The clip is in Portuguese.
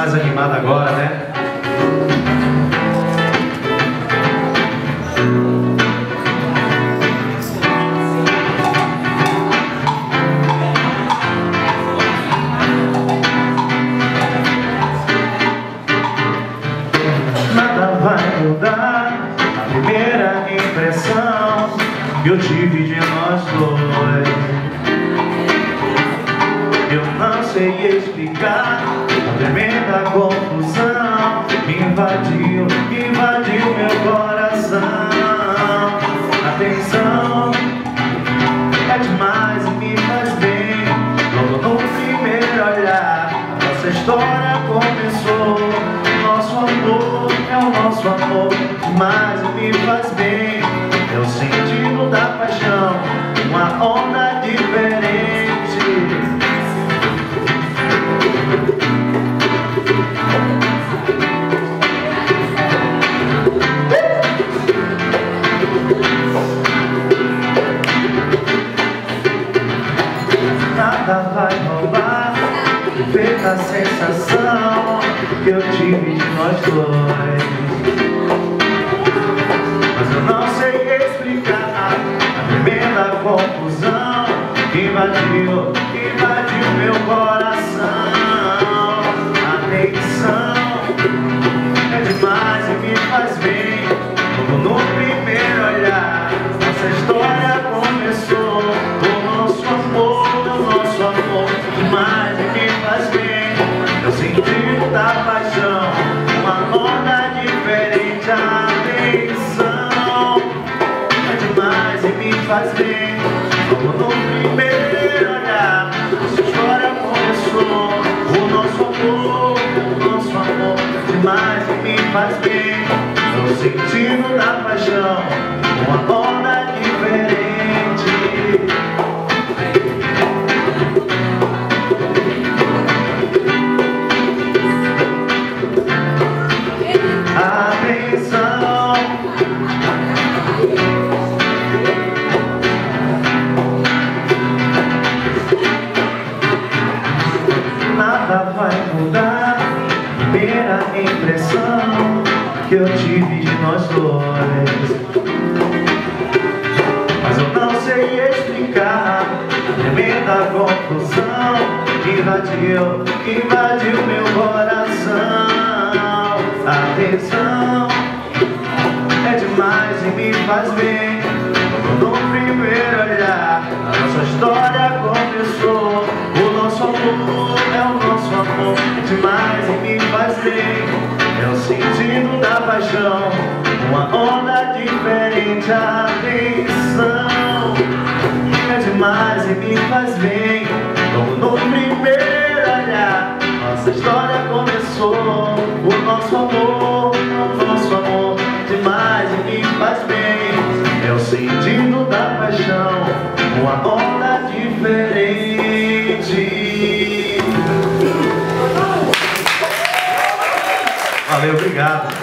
mais animada agora, né? Nada vai mudar a primeira impressão que eu tive de nós dois. Eu não sei explicar a tremenda confusão que invadiu meu coração. A tensão é demais e me faz bem. Logo no primeiro olhar, a nossa história começou. Nosso amor é o nosso amor, demais e me faz bem. É o sentido da paixão, uma onda diferente. Nada vai roubar a sensação que eu tive de nós dois. Mas eu não sei explicar a tremenda confusão que invadiu meu coração. A tensão é demais e me faz bem. Como no primeiro olhar, nossa história começou. O nosso amor, demais e me faz bem. É o sentido da paixão, uma onda diferente. A atenção é demais e me faz bem. Como no primeiro olhar, nossa história começou. O nosso amor, demais e me faz bem. É o sentido da paixão, uma onda diferente. Nada vai mudar a primeira impressão que eu tive de nós dois. Mas eu não sei explicar a tremenda confusão que invadiu meu coração. A tensão é demais e me faz bem. No primeiro olhar, a nossa história começou. O nosso amor é o nosso amor, demais e me faz bem. É o sentido da paixão, uma onda diferente. A atenção é demais e me faz bem. Como no primeiro olhar, nossa história começou. O nosso amor, demais e me faz bem. É o sentido da paixão, uma onda diferente. Valeu, obrigado.